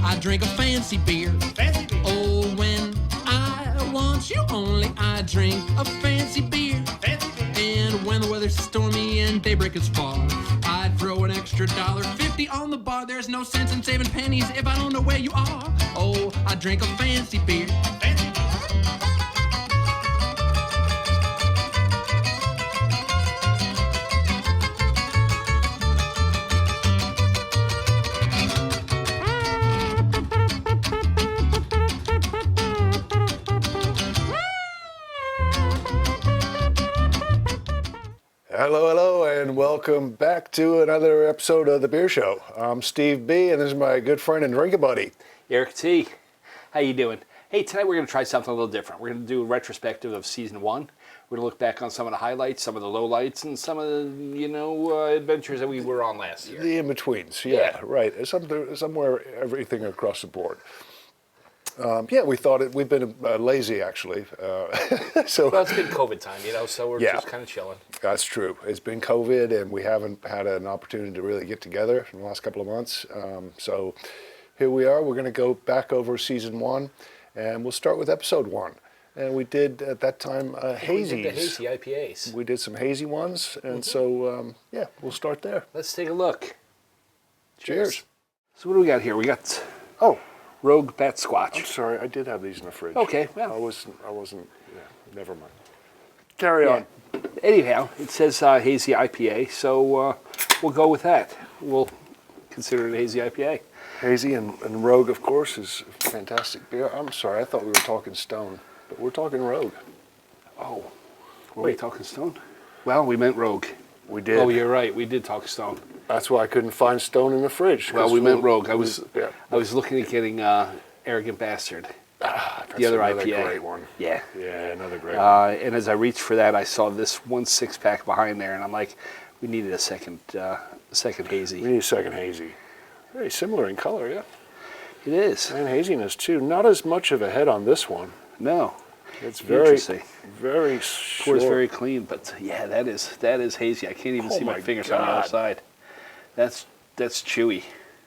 I drink a fancy beer. Fancy beer. Oh, when I want you only, I drink a fancy beer. Fancy beer. And when the weather's stormy and daybreak is far, I'd throw an extra $1.50 on the bar. There's no sense in saving pennies if I don't know where you are. Oh, I drink a fancy beer. Fancy beer. Hello, and welcome back to another episode of The Beer Show. I'm Steve B, and this is my good friend and drinking buddy. Eric T. How you doing? Hey, tonight we're going to try something a little different. We're going to do a retrospective of Season 1. We're going to look back on some of the highlights, some of the lowlights, and some of the, adventures that we were on last year. The in-betweens, yeah, right. Somewhere, everything across the board. We thought we've been lazy, actually. Well, it's been COVID time, so we're just kind of chilling. That's true. It's been COVID, and we haven't had an opportunity to really get together in the last couple of months. So here we are. We're going to go back over Season 1, and we'll start with Episode 1. And we did, at that time, hazies. We did the hazy IPAs. We did some hazy ones, and so, we'll start there. Let's take a look. Cheers. So what do we got here? We got Rogue Bat Squatch. I'm sorry, I did have these in the fridge. Okay, well. I wasn't, never mind. Carry on. Anyhow, it says hazy IPA, so we'll go with that. We'll consider it a hazy IPA. Hazy and Rogue, of course, is fantastic beer. I'm sorry, I thought we were talking Stone, but we're talking Rogue. Oh, were we talking Stone? Well, we meant Rogue. We did. Oh, you're right. We did talk Stone. That's why I couldn't find Stone in the fridge. Well, we meant Rogue. I was looking at getting Arrogant Bastard, the other another IPA. Great one. Yeah. Yeah, another great one. And as I reached for that, I saw this 1 6-pack behind there, and I'm like, we needed a second hazy. We need a second hazy. Very similar in color, yeah. It is. And haziness too. Not as much of a head on this one. No. It's very, interesting. very short. Pours very clean, but yeah, that is hazy. I can't even see my fingers on the other side. That's chewy.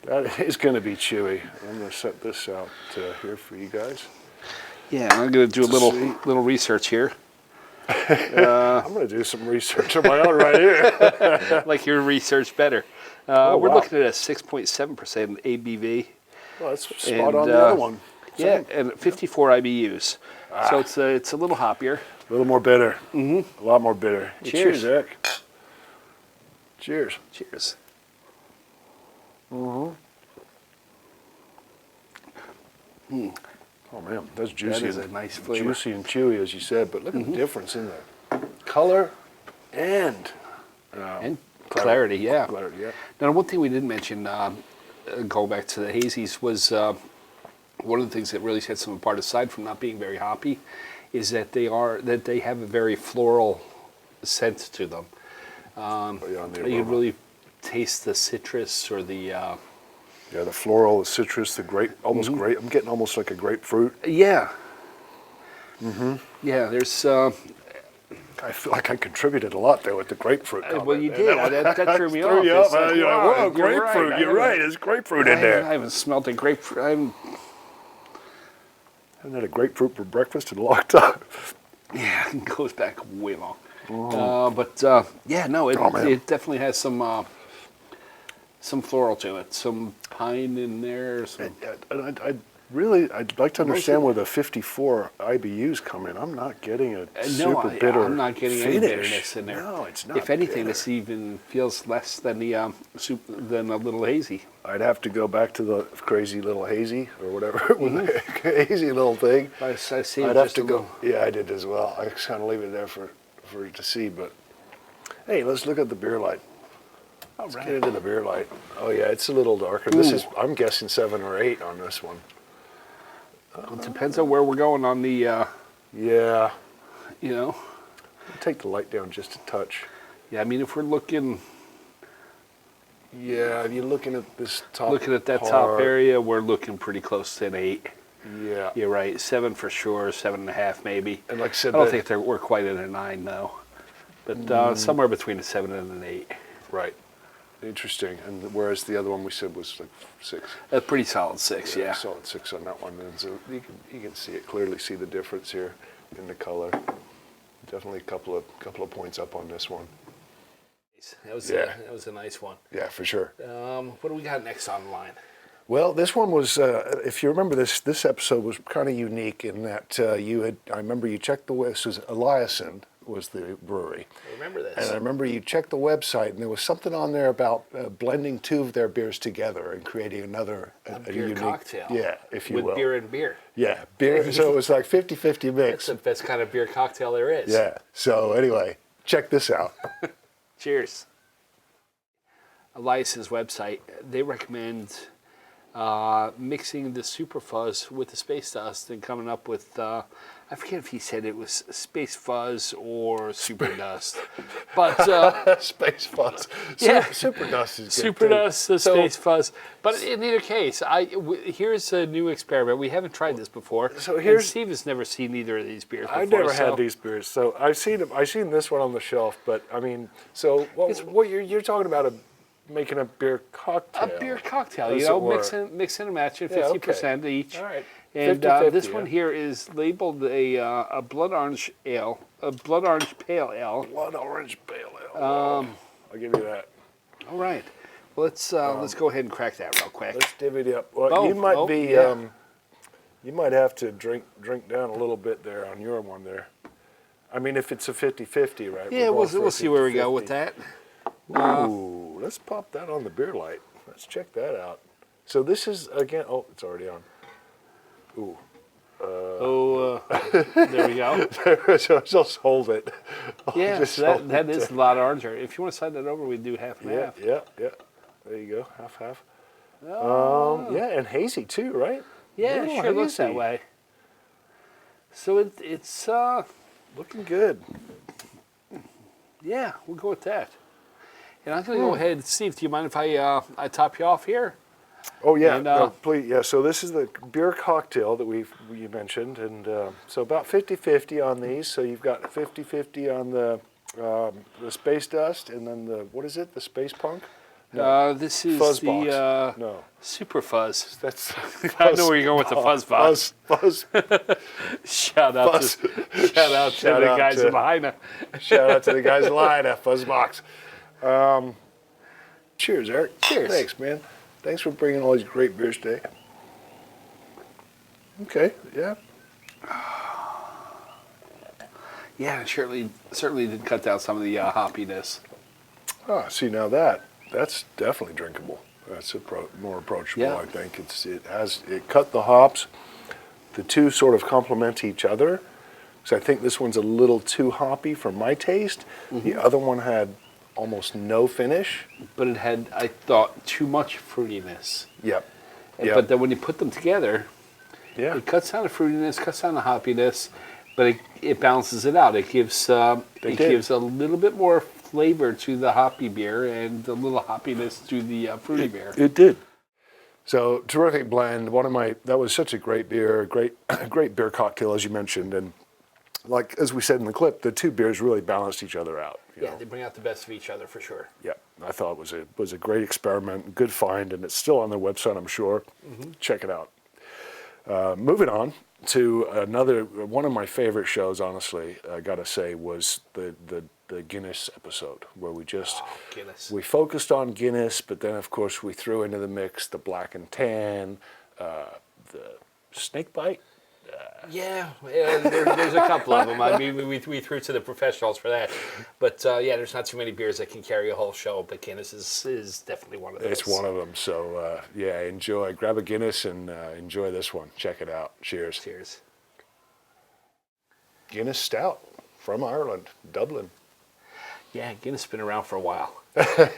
That is going to be chewy. I'm going to set this out here for you guys. Yeah, I'm going to do a little research here. I'm going to do some research on my own right here. Like your research better. We're looking at a 6.7% ABV. Well, that's spot on the other one. Same. Yeah, and 54 IBUs. So it's a little hoppier. A little more bitter. Mm-hmm. A lot more bitter. Cheers. Cheers, Eric. Cheers. Cheers. Mm-hmm. Oh man, that's juicy. That is a nice flavor. Juicy and chewy, as you said. But look at the difference in the color and clarity. Yeah. Clarity, yeah. Now, one thing we didn't mention, going back to the hazies, was one of the things that really sets them apart, aside from not being very hoppy, is that they have a very floral scent to them. You really taste the citrus or the the floral, the citrus, the grape, almost grape. I'm getting almost like a grapefruit. Yeah. Mm-hmm. Yeah, there's. I feel like I contributed a lot there with the grapefruit comment. Well, you did. That threw me off. You up. Like, wow, grapefruit. Right. You're right. There's grapefruit in there. I haven't smelled a grapefruit. I haven't had a grapefruit for breakfast in a long time. Yeah, it goes back way long. It definitely has some floral to it, some pine in there. I'd like to understand where the 54 IBUs come in. I'm not getting a super bitter I'm not getting finish. any bitterness in there. No, it's not. If anything, bitter. this even feels less than the than a little hazy. I'd have to go back to the crazy little hazy or whatever, hazy little thing. I see. I'd have to go. Yeah, I did as well. I just kind of leave it there for you to see. But hey, let's look at the beer light. Let's get into the beer light. Oh yeah, it's a little darker. This is, I'm guessing 7 or 8 on this one. It depends on where we're going on the. Yeah. Take the light down just a touch. Yeah, I mean, if we're looking. Yeah, if you're looking at this top. Looking at that top area, we're looking pretty close to an 8. Yeah. You're right. 7 for sure. 7.5 maybe. And like I said, I don't think we're quite at a 9 though, but somewhere between a 7 and an 8. Right. Interesting. And whereas the other one we said was like 6. A pretty solid 6, yeah. Solid 6 on that one. And so you can see it clearly, see the difference here in the color. Definitely a couple of points up on this one. That was a nice one. Yeah, for sure. What do we got next on the line? Well, this one was, if you remember this episode was kind of unique in that I remember you checked this was Eliason was the brewery. I remember this. And I remember you checked the website and there was something on there about blending 2 of their beers together and creating another a beer unique cocktail. Yeah, if you will. With beer and beer. Yeah, beer. So it was like 50-50 mix. That's the best kind of beer cocktail there is. Yeah. So anyway, check this out. Cheers. Elias's website, they recommend mixing the Super Fuzz with the Space Dust and coming up with, I forget if he said it was Space Fuzz or Super Dust, but Space Fuzz. Yeah. Super Dust is good Super too. Dust, Space Fuzz. But in either case, here's a new experiment. We haven't tried this before. So and Steve has never seen either of these beers before. I've never had these beers, so I've seen this one on the shelf. But I mean, so what you're talking about making a beer cocktail? A beer cocktail, As you know, it were. mixing and matching, Yeah, 50% each. All right. And 50-50, this one yeah. here is labeled a blood orange ale, a blood orange pale ale. Blood orange pale ale. I'll give you that. All right. Well, let's go ahead and crack that real quick. Let's divvy it up. Well, Oh, you might oh, be. yeah. You might have to drink down a little bit there on your one there. I mean, if it's a 50-50, right? Yeah, We're going for we'll a see where we go 50-50. with that. Ooh, let's pop that on the beer light. Let's check that out. So this is again. Oh, it's already on. Ooh. There we go. So just hold it. Yeah, Just so hold that it. is a lot oranger. If you want to slide that over, we do half and half. Yeah. There you go. Half. Yeah, and hazy too, right? Yeah, Little it sure looks that hazy. way. So it's Looking good. yeah, we'll go with that. And I'm going to go ahead, Steve, do you mind if I top you off here? Oh yeah, And, no, please. Yeah, so this is the beer cocktail that you mentioned, and so about 50-50 on these. So you've got 50-50 on the Space Dust, and then what is it? The Space Punk? This is Fuzz the box. No, Super Fuzz. that's. I know where you're going with the Fuzz box. Fuzz. Shout out Fuzz. to the guys in Lahaina. Shout out to the guys in line at Fuzz Box. Cheers, Eric. Cheers. Thanks, man. Thanks for bringing all these great beers today. Okay, yeah. Yeah, it certainly did cut down some of the hoppiness. Ah, see now that's definitely drinkable. That's more approachable. Yeah. I think it cut the hops. The two sort of complement each other. So I think this one's a little too hoppy for my taste. Mm-hmm. The other one had almost no finish. But it had, I thought, too much fruitiness. Yep. But then when you put them together, Yeah. it cuts down the fruitiness, cuts down the hoppiness, but it balances it out. It gives gives a little bit more flavor to the hoppy beer and a little hoppiness to the fruity beer. It did. So terrific blend. That was such a great beer, great beer cocktail as you mentioned, and like as we said in the clip, the two beers really balanced each other out. You know? They bring out the best of each other for sure. Yeah, I thought it was a great experiment, good find, and it's still on their website, I'm sure. Mm-hmm. Check it out. Moving on to one of my favorite shows, honestly, I gotta say, was the Guinness episode where Guinness. we focused on Guinness, but then of course we threw into the mix the black and tan, the snake bite. Yeah, there's a couple of them. I mean, we threw to the professionals for that. But there's not too many beers that can carry a whole show, but Guinness is definitely one of those. It's one of them. So grab a Guinness and enjoy this one. Check it out. Cheers. Cheers. Guinness Stout from Ireland, Dublin. Yeah, Guinness has been around for a while. I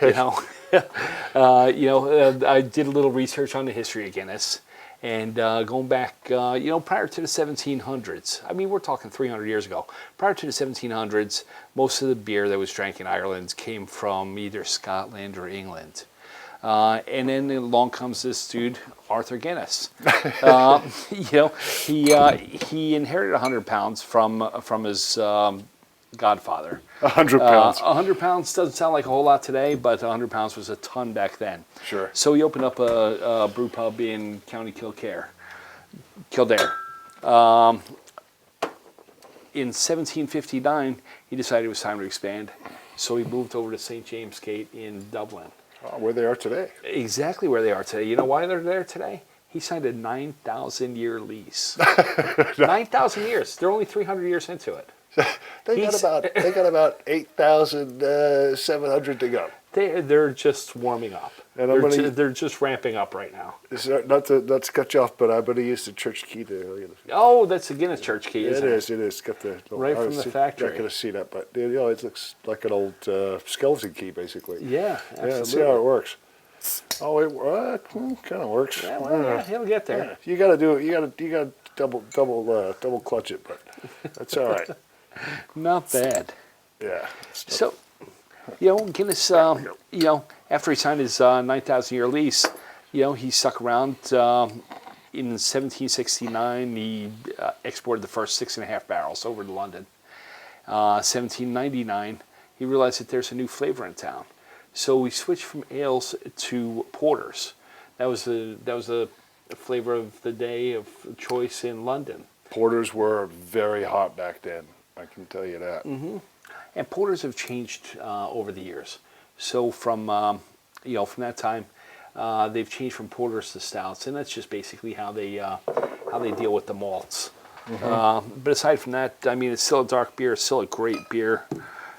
did a little research on the history of Guinness. And going back, prior to the 1700s, I mean, we're talking 300 years ago. Prior to the 1700s, most of the beer that was drank in Ireland came from either Scotland or England. And then along comes this dude, Arthur Guinness. He inherited 100 pounds from his Godfather. 100 pounds. 100 pounds doesn't sound like a whole lot today, but 100 pounds was a ton back then. Sure. So he opened up a brew pub in County Kildare. In 1759, he decided it was time to expand, so he moved over to St. James Gate in Dublin. Where they are today. Exactly where they are today. You know why they're there today? He signed a 9,000-year lease. 9,000 years. They're only 300 years into it. They got about 8,700 to go. They're just warming up. And They're just ramping up right now. Not to cut you off, but I'm going to use the church key to. Oh, that's the Guinness Church key, isn't it? It is. Got the right from the factory. Not going to see that, but it looks like an old skeleton key, basically. Yeah, absolutely. Yeah, let's see how it works. Oh, it kind of works. Yeah, well, yeah, he'll get there. Yeah. You got to do it. You got to double clutch it, but that's all right. Not bad. Yeah. So, Guinness, after he signed his 9,000-year lease, he stuck around. In 1769, he exported the first 6.5 barrels over to London. 1799, he realized that there's a new flavor in town. So we switched from ales to porters. That was a flavor of the day of choice in London. Porters were very hot back then. I can tell you that. Mm-hmm. And porters have changed over the years. So from that time, they've changed from porters to stouts, and that's just basically how they deal with the malts. Mm-hmm. But aside from that, I mean, it's still a dark beer. It's still a great beer.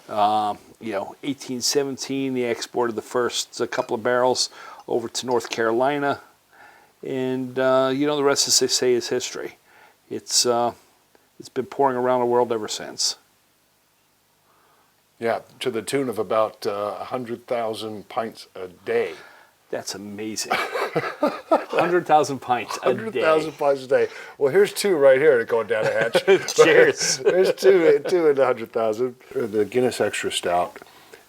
1817, they exported the first couple of barrels over to North Carolina, and the rest, as they say, is history. It's been pouring around the world ever since. Yeah, to the tune of about 100,000 pints a day. That's amazing. 100,000 pints a day. 100,000 pints a day. Well, here's two right here going down the hatch. Cheers. There's two in the 100,000. The Guinness Extra Stout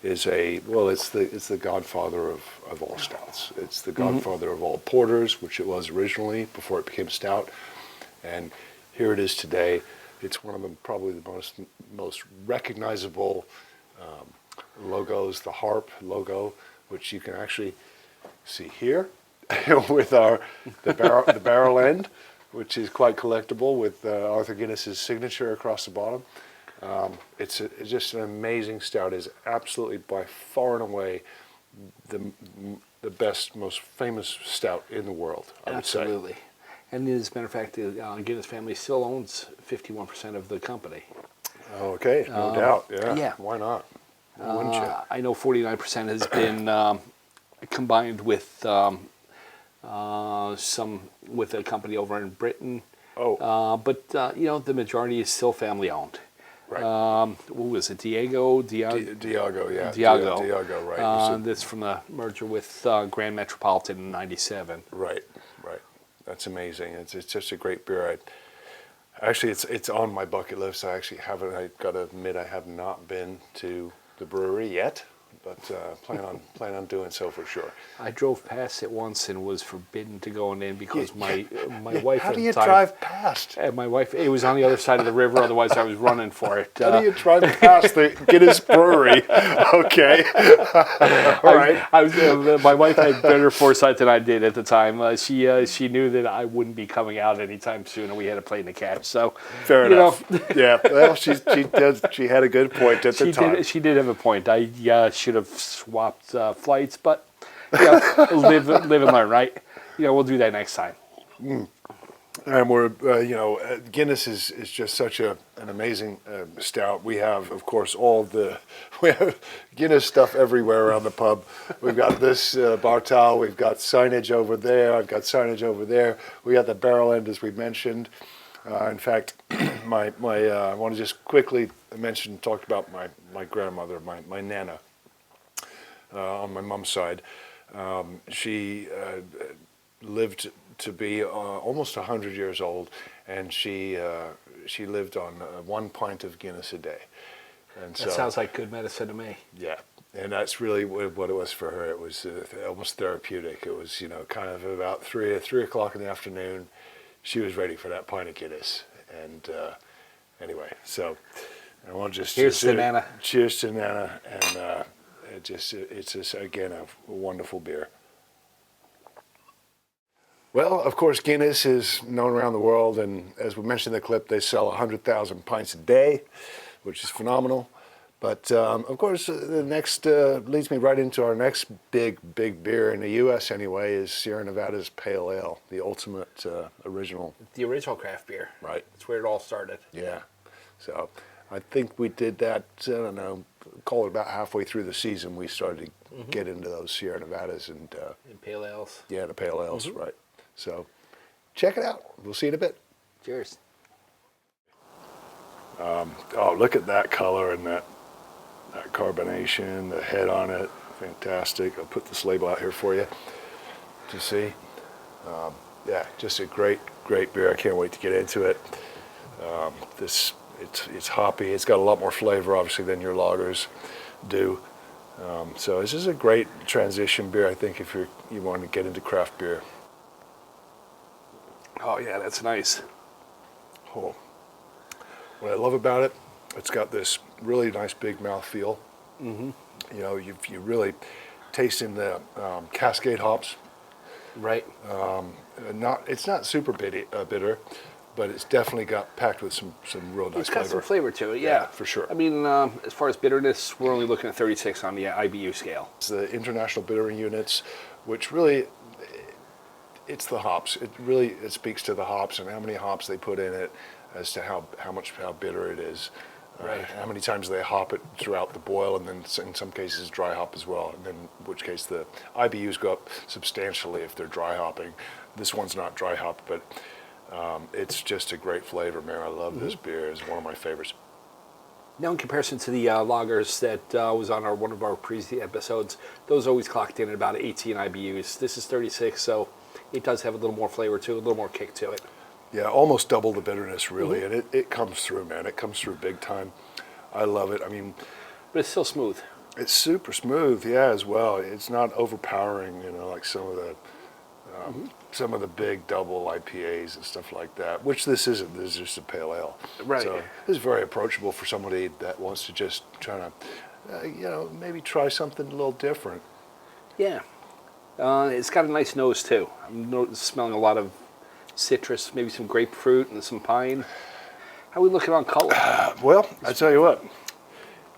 is it's the godfather of all stouts. It's the godfather of all porters, which it was originally before it became stout. And here it is today. It's one of probably the most recognizable logos, the harp logo, which you can actually see here with the barrel end, which is quite collectible with Arthur Guinness's signature across the bottom. It's just an amazing stout. It is absolutely by far and away the best, most famous stout in the world, I would say. Absolutely. And as a matter of fact, the Guinness family still owns 51% of the company. Okay, no doubt. Yeah. Why not? Why wouldn't you? I know 49% has been combined with with a company over in Britain. But the majority is still family owned. Right. What was it? Diageo, yeah. Diageo, right. That's from the merger with Grand Metropolitan in '97. Right. That's amazing. It's just a great beer. Actually, it's on my bucket list. I got to admit, I have not been to the brewery yet, but plan on doing so for sure. I drove past it once and was forbidden to go in because my wife. How do you drive past? My wife. It was on the other side of the river. Otherwise, I was running for it. How do you drive past the Guinness Brewery? Okay. All right. My wife had better foresight than I did at the time. She knew that I wouldn't be coming out anytime soon, and we had to play in the catch. So fair enough. Yeah. Well, she had a good point at the time. She did have a point. I should have swapped flights, but live and learn, right? We'll do that next time. And we're, Guinness is just such an amazing stout. We have, of course, we have Guinness stuff everywhere around the pub. We've got this bar towel. We've got signage over there. I've got signage over there. We got the barrel end, as we mentioned. In fact, I want to just quickly talk about my grandmother, my Nana, on my mom's side. She lived to be almost 100 years old, and she lived on 1 pint of Guinness a day. And that sounds like good medicine to me. Yeah, and that's really what it was for her. It was almost therapeutic. It was kind of about 3 o'clock in the afternoon. She was ready for that pint of Guinness, and anyway, so And we'll just Here's to Nana. Cheers to Nana, and it's just again a wonderful beer. Well, of course, Guinness is known around the world, and as we mentioned in the clip, they sell 100,000 pints a day, which is phenomenal. But of course, the next leads me right into our next big beer in the U.S. anyway, is Sierra Nevada's Pale Ale, the ultimate original. The original craft beer. Right. That's where it all started. Yeah. So I think we did that, I don't know, call it about halfway through the season, we started to get into those Sierra Nevadas and Pale ales. yeah, the Pale Ales, right. So check it out. We'll see you in a bit. Cheers. Oh, look at that color and that carbonation, the head on it, fantastic. I'll put this label out here for you to see. Yeah, just a great beer. I can't wait to get into it. It's hoppy. It's got a lot more flavor, obviously, than your lagers do. So this is a great transition beer, I think, if you want to get into craft beer. Oh yeah, that's nice. Oh. What I love about it, it's got this really nice big mouthfeel. You know, you really tasting the Cascade hops. Right. It's not super bitter, but it's definitely got packed with some real nice It's got flavor. some flavor to it, yeah. For sure. I mean, as far as bitterness, we're only looking at 36 on the IBU scale. It's the International Bittering Units, which really, it's the hops. It speaks to the hops and how many hops they put in it as to how bitter it is. Right. How many times they hop it throughout the boil, and then in some cases dry hop as well, and then in which case the IBUs go up substantially if they're dry hopping. This one's not dry hopped, but it's just a great flavor, man. I love this beer. It's one of my favorites. Now, in comparison to the lagers that was on one of our previous episodes, those always clocked in at about 18 IBUs. This is 36, so it does have a little more flavor to it, a little more kick to it. Yeah, almost double the bitterness, really, and it comes through, man. It comes through big time. I love it. I mean, But it's still smooth. it's super smooth, yeah, as well. It's not overpowering, you know, like some of the big double IPAs and stuff like that, which this isn't. This is just a pale ale. Right. So this is very approachable for somebody that wants to just try to, you know, maybe try something a little different. Yeah. It's got a nice nose, too. I'm smelling a lot of citrus, maybe some grapefruit and some pine. How are we looking on color? Well, I tell you what,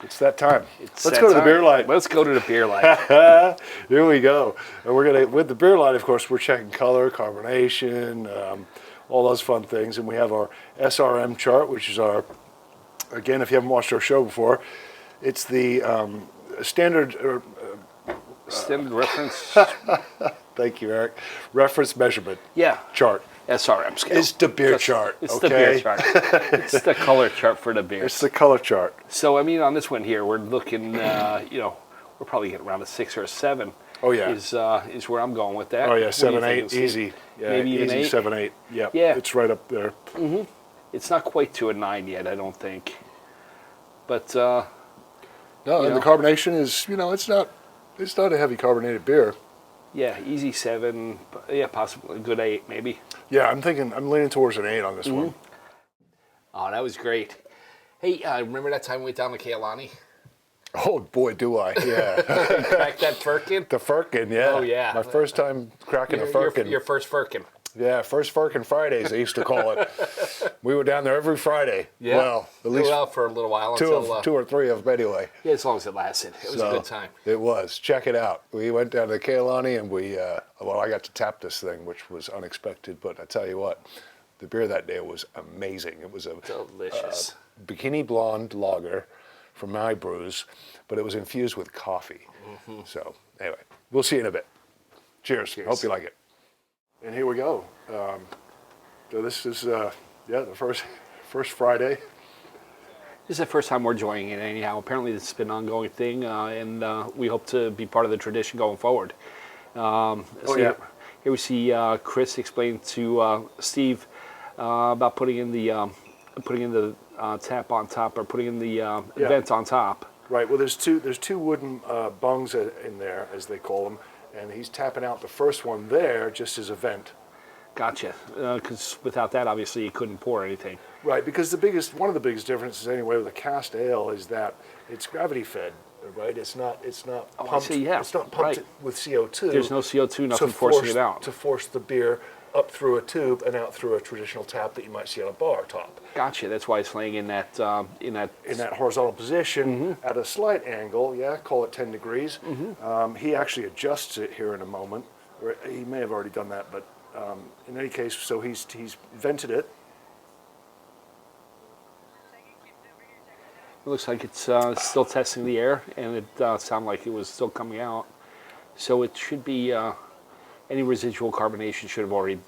it's that time. It's Let's that go to the time. beer light. Let's go to the beer light. Here we go. And with the beer light, of course, we're checking color, carbonation, all those fun things. And we have our SRM chart, which is again, if you haven't watched our show before, it's the standard. Standard reference. Thank you, Eric. Reference measurement. Yeah. Chart. SRM scale. It's the beer chart. It's okay? the beer chart. It's the color chart for the beer. It's the color chart. So, I mean, on this one here, we're looking, we're probably getting around a 6 or a 7. Oh, yeah. Is where I'm going with that. Oh, yeah, What do you 7, think? 8, easy. Yeah, Maybe even easy 8? 7, 8. Yeah, Yeah. It's right up there. It's not quite to a 9 yet, I don't think. But, No, and the carbonation is, it's not a heavy carbonated beer. yeah, easy 7. Yeah, possibly a good 8, maybe. Yeah, I'm leaning towards an 8 on this one. Oh, that was great. Hey, remember that time we went down to Kailani? Oh, boy, do I. Yeah. Crack that firkin? The firkin, yeah. Oh, yeah. My first time cracking a firkin. Your first firkin. Yeah, first firkin Fridays, they used to call it. We were down there every Friday. Yeah. Well, at least out for a little while two until... or three of them anyway. Yeah, as long as it lasted. It was a good time. It was. Check it out. We went down to Kailani and I got to tap this thing, which was unexpected, but I tell you what, the beer that day was amazing. It was a Delicious. Bikini Blonde lager from My Brews, but it was infused with coffee. So anyway, we'll see you in a bit. Cheers. Hope you like it. And here we go. So this is the first Friday. This is the first time we're joining it anyhow. Apparently this has been an ongoing thing, and we hope to be part of the tradition going forward. Here we see Chris explain to Steve about putting in the tap on top, or putting in the vent on top. Right. Well, there's two wooden bungs in there, as they call them, and he's tapping out the first one there just as a vent. Gotcha. Because without that, obviously, you couldn't pour anything. Right, because one of the biggest differences anyway with a cask ale is that it's gravity fed, right? It's not Oh, I pumped. see, yeah, It's not pumped right. with CO2. There's no CO2, nothing to forcing force- it out. To force the beer up through a tube and out through a traditional tap that you might see on a bar top. Gotcha. That's why it's laying in that In that horizontal position Mm-hmm. at a slight angle, call it 10 degrees. He actually adjusts it here in a moment. Or he may have already done that, but in any case, so he's vented it. It looks like it's still testing the air, and it sounded like it was still coming out. So it should be, any residual carbonation should have already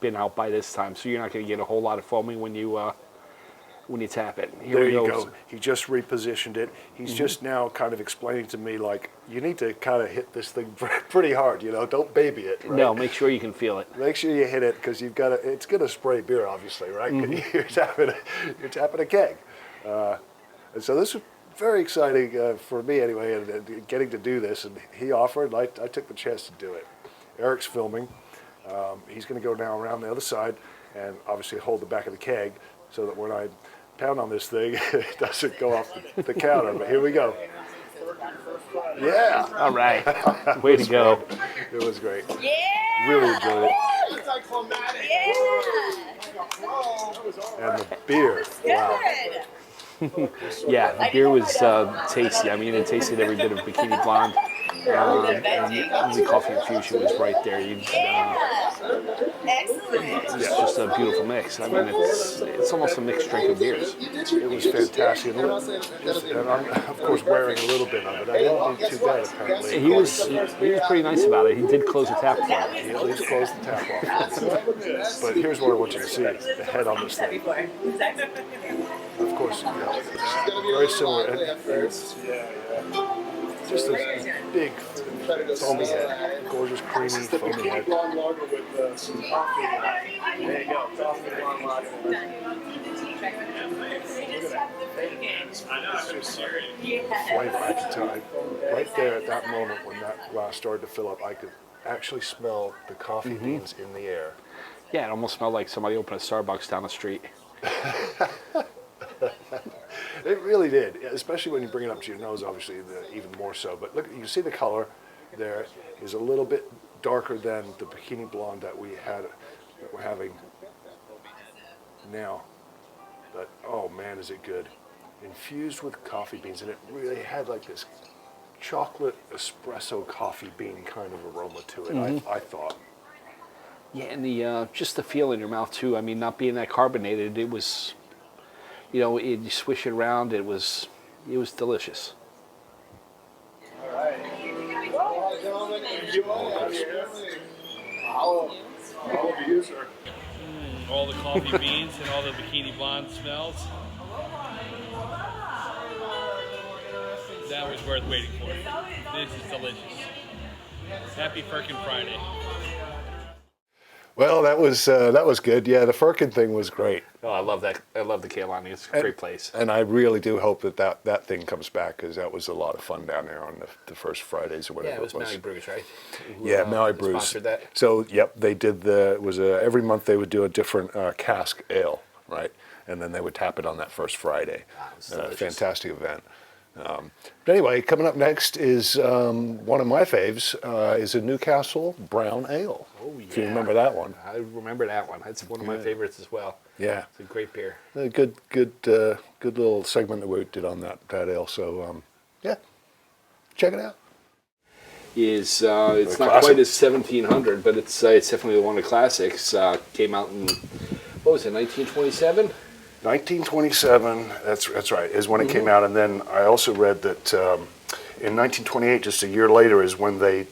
been out by this time. So you're not going to get a whole lot of foaming when you tap it. Here There we you go. He just repositioned it. He's just now kind of explaining to me, like, you need to kind of hit this thing pretty hard, don't baby it. Right? No, make sure you can feel it. Make sure you hit it because it's going to spray beer, obviously, right? You're tapping a keg. And so this was very exciting for me anyway, and getting to do this. And he offered, I took the chance to do it. Eric's filming. He's going to go now around the other side and obviously hold the back of the keg so that when I pound on this thing, it doesn't go off the counter. But here we go. Yeah. All right. Way to go. It was great. Yeah! Really enjoyed it. Yeah! And the beer. Wow. Good! Yeah, the beer was tasty. I mean, it tasted every bit of Bikini Blonde. And the coffee infusion was right there. Excellent! It's just a beautiful mix. I mean, it's almost a mixed drink of beers. It was fantastic. And I'm, of course, wearing a little bit of it. I didn't do too bad, apparently. He was pretty nice about it. He did close the tap for me. He at least closed the tap off. But here's what I want you to see, the head on this thing. Of course, very similar. And just this big foamy head, gorgeous, creamy, foamy head. There you go. Flavor, I could tell. Right there at that moment when that glass started to fill up, I could actually smell the coffee beans in the air. Yeah, it almost smelled like somebody opened a Starbucks down the street. It really did, especially when you bring it up to your nose, obviously, even more so. But look, you can see the color there is a little bit darker than the Bikini Blonde that we're having now. But, oh man, is it good. Infused with coffee beans, and it really had like this chocolate espresso coffee bean kind of aroma to it, I thought. Yeah, and the just the feel in your mouth too. I mean, not being that carbonated, it was, you swish it around. It was delicious. All right. Well, gentlemen, enjoy. All of you, sir. All the coffee beans and all the Bikini Blonde smells. That was worth waiting for. This is delicious. Happy Firkin Friday. Well, that was good. Yeah, the Firkin thing was great. Oh, I love that. I love the Kailani. It's a great place. And I really do hope that thing comes back because that was a lot of fun down there on the first Fridays or whatever Yeah, it was Maui Brews, right? Yeah, Maui Brews. Sponsored that. So, yep, they did every month they would do a different cask ale, right? And then they would tap it on that first Friday. It's delicious. Fantastic event. But anyway, coming up next is one of my faves, is a Newcastle Brown Ale. Oh, yeah. If you remember that one. I remember that one. That's one of my favorites as well. Yeah. It's a great beer. A good little segment that we did on that ale. So, yeah, check it out. It's not classic. quite as 1700, but it's definitely one of the classics. Came out in, what was it, 1927? 1927, that's right, is when it came out. And then I also read that in 1928, just a year later, is when they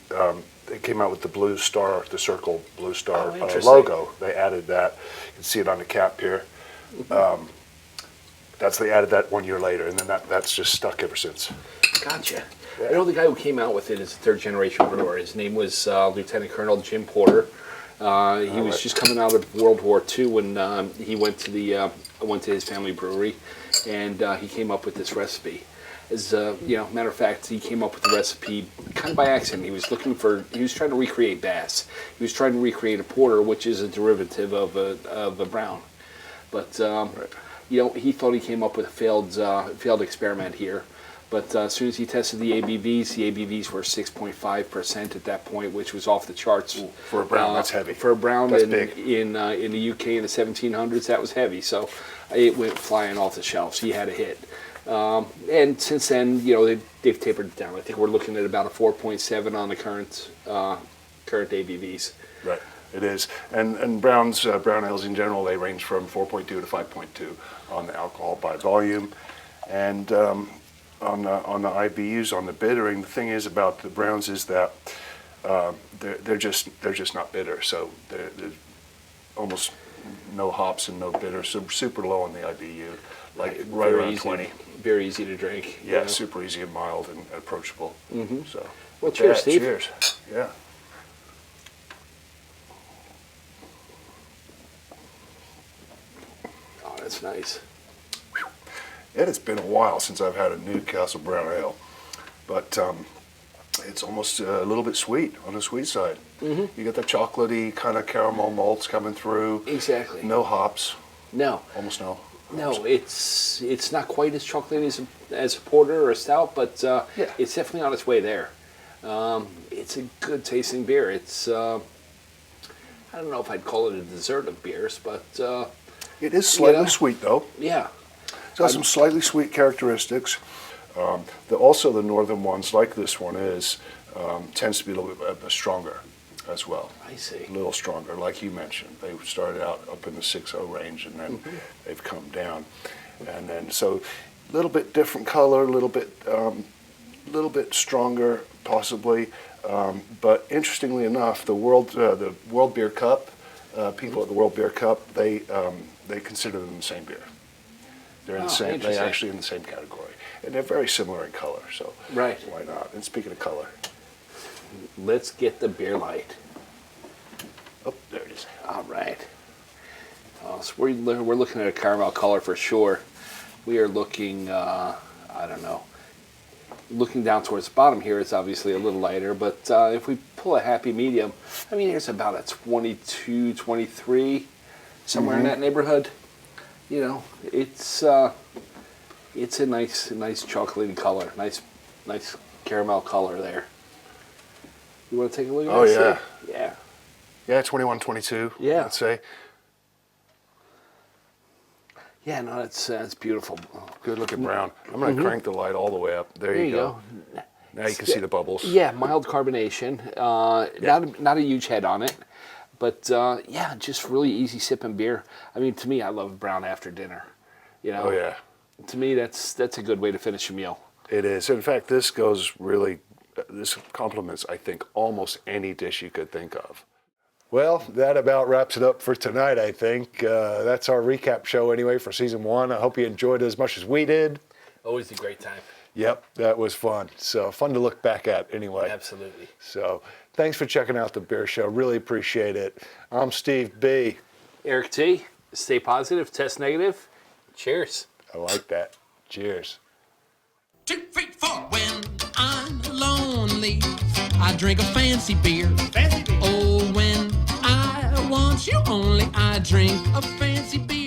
came out with the blue star, the circle blue star logo. They added that. You can see it on the cap here. They added that 1 year later, and then that's just stuck ever since. Gotcha. I know the guy who came out with it is a third generation brewer. His name was Lieutenant Colonel Jim Porter. He was just coming out of World War II when he went to his family brewery, and he came up with this recipe. As matter of fact, he came up with the recipe kind of by accident. He was trying to recreate Bass. He was trying to recreate a porter, which is a derivative of a brown. But he thought he came up with a failed experiment here. But as soon as he tested the ABVs were 6.5% at that point, which was off the charts. Ooh, for a brown, that's heavy. For a brown that's in big. in the UK in the 1700s, that was heavy. So it went flying off the shelves. He had a hit. And since then, they've tapered it down. I think we're looking at about a 4.7 on the current ABVs. Right, it is. And brown ales in general, they range from 4.2 to 5.2 on the alcohol by volume. And on the IBUs, on the bittering, the thing is about the browns is that they're just not bitter. So there's almost no hops and no bitter. So super low on the IBU, like right around easy, 20. Very easy to drink. Yeah, super easy and mild and approachable. Mm-hmm. So, well, cheers, Steve. Cheers. Yeah. Oh, that's nice. It has been a while since I've had a Newcastle Brown Ale, but it's almost a little bit sweet, on the sweet side. Mm-hmm. You get the chocolatey kind of caramel malts coming through. Exactly. No hops. No. Almost no. No, it's not quite as chocolatey as a porter or a stout, but it's definitely on its way there. It's a good tasting beer. It's I don't know if I'd call it a dessert of beers, but it is slightly sweet though. Yeah. It's got some slightly sweet characteristics. Also the northern ones, like this one is, tends to be a little bit stronger as well. I see. A little stronger, like you mentioned. They started out up in the 6.0 range, and then they've come down. And then so a little bit different color, a little bit stronger, possibly. But interestingly enough, the World Beer Cup, people at the World Beer Cup, they consider them the same beer. They're in the same. They're actually in the same category, and they're very similar in color. So right. Why not? And speaking of color, let's get the beer light. Oh, there it is. All right. So we're looking at a caramel color for sure. We are looking, I don't know. Looking down towards the bottom here, it's obviously a little lighter, but if we pull a happy medium, I mean, there's about a 22, 23, somewhere in that neighborhood. It's a nice chocolatey color, nice caramel color there. You want to take a look at Oh, that? yeah. Yeah, 21, 22, yeah. I'd say. Yeah, no, that's beautiful. Good looking brown. I'm going to crank the light all the way up. There you go. Now you can see the bubbles. Yeah, mild carbonation. Not a huge head on it. But, just really easy sipping beer. I mean, to me, I love brown after dinner. Oh, yeah. To me, that's a good way to finish a meal. It is. In fact, this complements, I think, almost any dish you could think of. Well, that about wraps it up for tonight, I think. That's our recap show anyway for season 1. I hope you enjoyed it as much as we did. Always a great time. Yep, that was fun. So fun to look back at anyway. Absolutely. So thanks for checking out the beer show. Really appreciate it. I'm Steve B. Eric T. Stay positive, test negative. Cheers. I like that. Cheers. 2, 3, 4. When I'm lonely, I drink a fancy beer. Fancy beer. Oh, when I want you only, I drink a fancy beer.